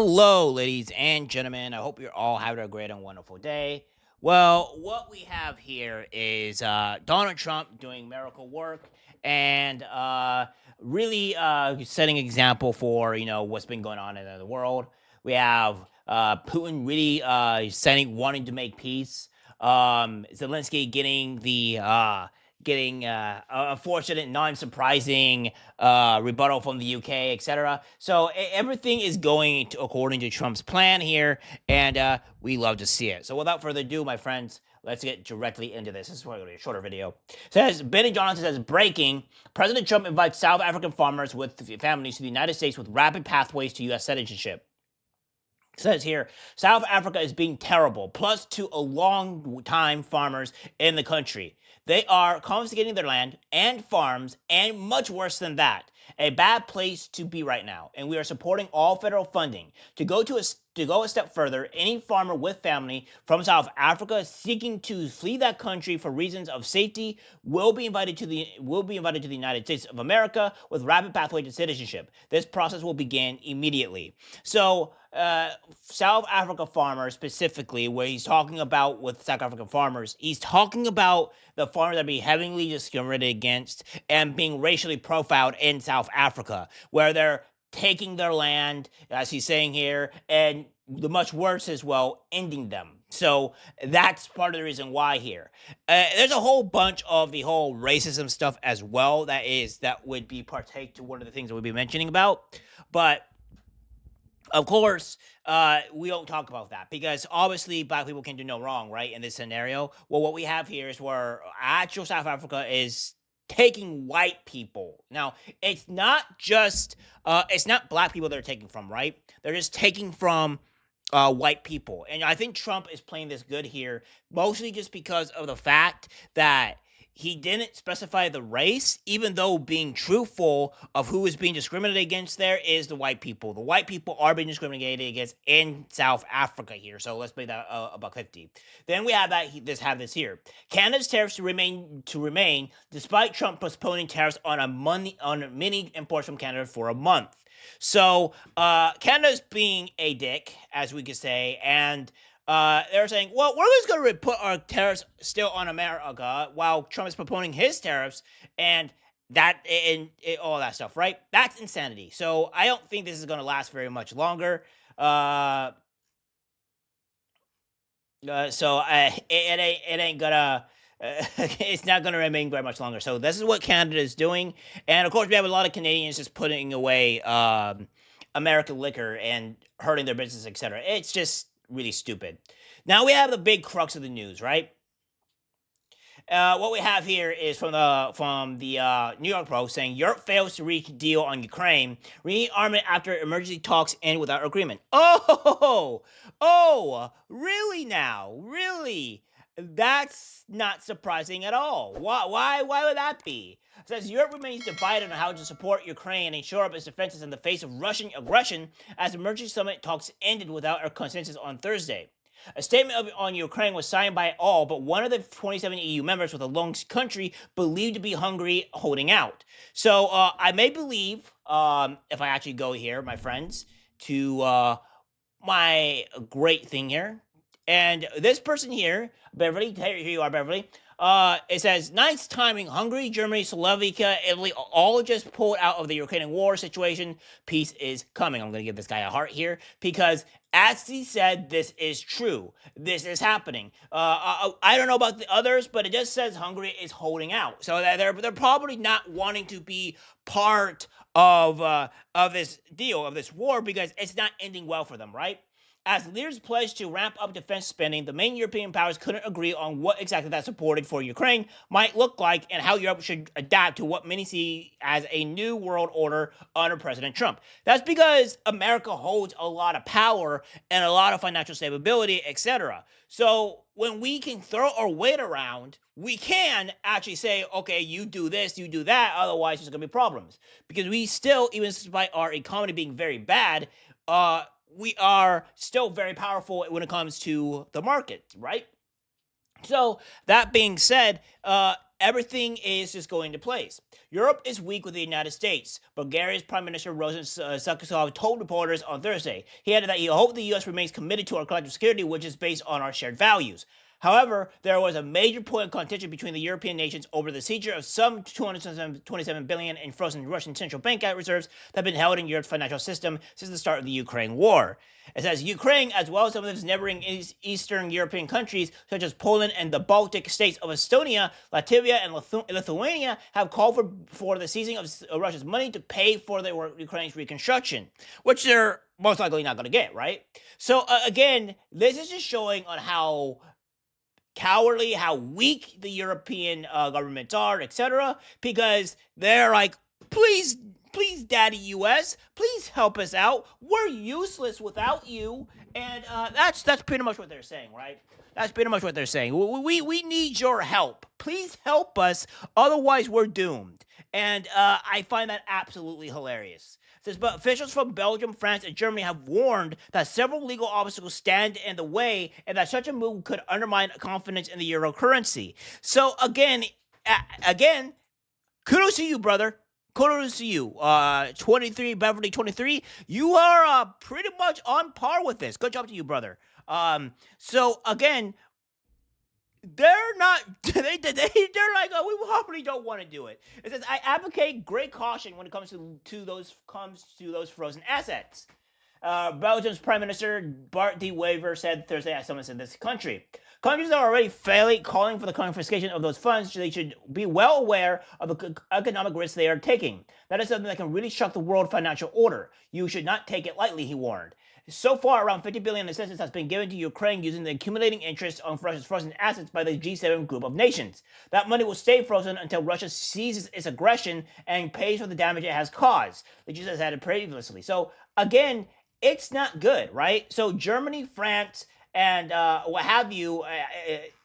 Hello, ladies and gentlemen. I hope you're all having a great and wonderful day. Well, what we have here is Donald Trump doing miracle work and really setting example for what's been going on in the world. We have Putin really wanting to make peace. Zelensky getting the unfortunate, non-surprising rebuttal from the UK, etc. So everything is going according to Trump's plan here, and we love to see it. So without further ado, my friends, let's get directly into this. This is going to be a shorter video. It says, Benny Johnson says, breaking, President Trump invites South African farmers with families to the United States with rapid pathways to U.S. citizenship. It says here, South Africa is being terrible, plus to a long time farmers in the country. They are confiscating their land and farms, and much worse than that. A bad place to be right now, and we are supporting all federal funding. To go a step further, any farmer with family from South Africa seeking to flee that country for reasons of safety will be invited to the United States of America with rapid pathway to citizenship. This process will begin immediately. So South Africa farmers specifically, where he's talking about with South African farmers, he's talking about the farmers that are being heavily discriminated against and being racially profiled in South Africa, where they're taking their land, as he's saying here, and the much worse as well, ending them. So that's part of the reason why here. There's a whole bunch of the whole racism stuff as well that would be partake to one of the things that we'll be mentioning about, but of course, we don't talk about that because obviously black people can do no wrong, right? In this scenario, well, what we have here is where actual South Africa is taking white people. Now, it's not black people they're taking from, right? They're just taking from white people, and I think Trump is playing this good here, mostly just because of the fact that he didn't specify the race, even though being truthful of who is being discriminated against there is the white people. The white people are being discriminated against in South Africa here. So let's make that about 50. Then we have this here. Canada's tariffs to remain despite Trump postponing tariffs on many imports from Canada for a month. So Canada's being a dick, as we could say, and they're saying, well, we're just going to put our tariffs still on America while Trump is proposing his tariffs and all that stuff, right? That's insanity. So I don't think this is going to last very much longer. So it ain't gonna. It's not going to remain very much longer. So this is what Canada is doing, and of course we have a lot of Canadians just putting away American liquor and hurting their business, etc. It's just really stupid. Now we have the big crux of the news, right? What we have here is from the New York Post saying Europe fails to reach deal on Ukraine, rearmament after emergency talks end without agreement. Oh, really now? Really? That's not surprising at all. Why would that be? It says Europe remains divided on how to support Ukraine and shore up its defenses in the face of Russian aggression as emergency summit talks ended without a consensus on Thursday. A statement on Ukraine was signed by all but one of the 27 EU members, with a lone country believed to be Hungary holding out. So I may believe, if I actually go here, my friends, to my great thing here, and this person here, Beverly, here you are, Beverly. It says, nice timing. Hungary, Germany, Slovakia, Italy all just pulled out of the Ukrainian war situation. Peace is coming. I'm going to give this guy a heart here because, as he said, this is true. This is happening. I don't know about the others, but it just says Hungary is holding out. So they're probably not wanting to be part of this deal, of this war, because it's not ending well for them, right? As leaders pledged to ramp up defense spending, the main European powers couldn't agree on what exactly that supported for Ukraine might look like and how Europe should adapt to what many see as a new world order under President Trump. That's because America holds a lot of power and a lot of financial stability, etc. So when we can throw our weight around, we can actually say, okay, you do this, you do that, otherwise there's going to be problems. Because we still, even despite our economy being very bad, we are still very powerful when it comes to the market, right? So that being said, everything is just going into place. Europe is weak with the United States. Bulgaria's Prime Minister Rosen Sakasov told reporters on Thursday. He added that he hoped the U.S. remains committed to our collective security, which is based on our shared values. However, there was a major point of contention between the European nations over the seizure of some 227 billion in frozen Russian central bank reserves that have been held in Europe's financial system since the start of the Ukraine war. It says Ukraine, as well as some of its neighboring Eastern European countries, such as Poland and the Baltic states of Estonia, Latvia, and Lithuania, have called for the seizing of Russia's money to pay for Ukraine's reconstruction, which they're most likely not going to get, right? So, again, this is just showing on how cowardly, how weak the European governments are, etc. Because they're like, please, Daddy US, please help us out. We're useless without you. And that's pretty much what they're saying, right? That's pretty much what they're saying. We need your help. Please help us, otherwise we're doomed. And I find that absolutely hilarious. It says, but officials from Belgium, France, and Germany have warned that several legal obstacles stand in the way and that such a move could undermine confidence in the euro currency. So again, kudos to you, brother. Kudos to you. 23, Beverly 23, you are pretty much on par with this. Good job to you, brother. So again, they're not, they're like, oh, we probably don't want to do it. It says, I advocate great caution when it comes to those frozen assets. Belgium's Prime Minister Bart de Wever said Thursday at summits in this country. Countries are already fairly calling for the confiscation of those funds, so they should be well aware of the economic risks they are taking. That is something that can really shock the world financial order. You should not take it lightly, he warned. So far, around 50 billion in assistance has been given to Ukraine using the accumulating interest on Russia's frozen assets by the G7 group of nations. That money will stay frozen until Russia ceases its aggression and pays for the damage it has caused, the G7 has added previously. So, again, it's not good, right? So, Germany, France, and what have you,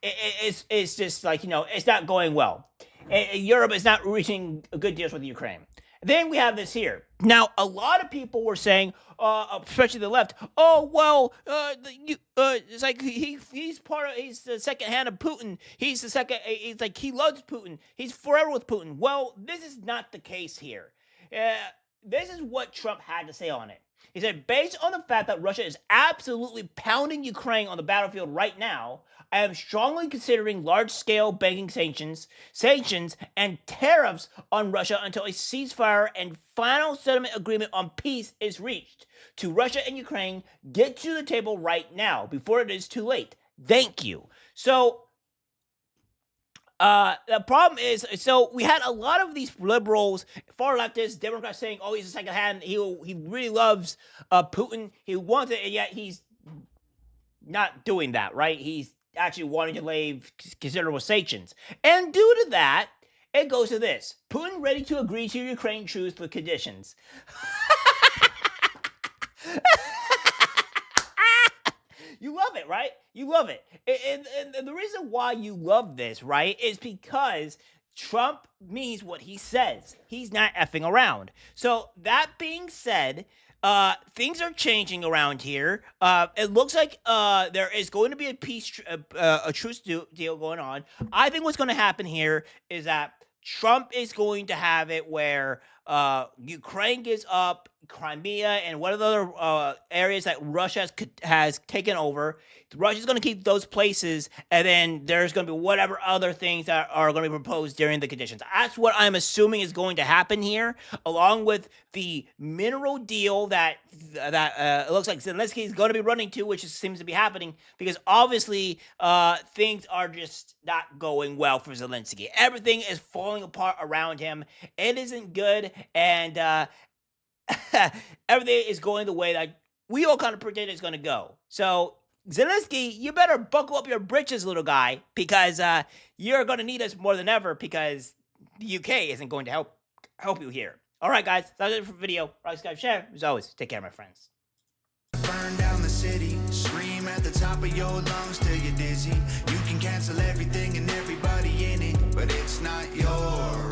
it's just like, it's not going well. Europe is not reaching good deals with Ukraine. Then we have this here. Now, a lot of people were saying, especially the left, oh, well, it's like he's the second hand of Putin. He's like, he loves Putin. He's forever with Putin. Well, this is not the case here. This is what Trump had to say on it. He said, based on the fact that Russia is absolutely pounding Ukraine on the battlefield right now, I am strongly considering large-scale banking sanctions, and tariffs on Russia until a ceasefire and final settlement agreement on peace is reached. To Russia and Ukraine, get to the table right now, before it is too late. Thank you. So, the problem is, so we had a lot of these liberals, far leftists, Democrats saying, oh, he's a second hand, he really loves Putin, he wants it, and yet he's not doing that, right? He's actually wanting to lay considerable sanctions. And due to that, it goes to this. Putin ready to agree to Ukraine truce with conditions. You love it, right? You love it. And the reason why you love this, right, is because Trump means what he says. He's not effing around. So that being said, things are changing around here. It looks like there is going to be a truce deal going on. I think what's going to happen here is that Trump is going to have it where Ukraine gives up Crimea and what other areas that Russia has taken over. Russia's going to keep those places, and then there's going to be whatever other things that are going to be proposed during the conditions. That's what I'm assuming is going to happen here, along with the mineral deal that it looks like Zelensky is going to be running to, which seems to be happening, because obviously things are just not going well for Zelensky. Everything is falling apart around him. It isn't good, and everything is going the way that we all kind of predicted it's going to go. So, Zelensky, you better buckle up your britches, little guy, because you're going to need us more than ever, because the UK isn't going to help you here. All right, guys, that's it for the video. Like, subscribe, share. As always, take care, my friends. Burn down the city, scream at the top of your lungs till you're dizzy. You can cancel everything and everybody in it, but it's not your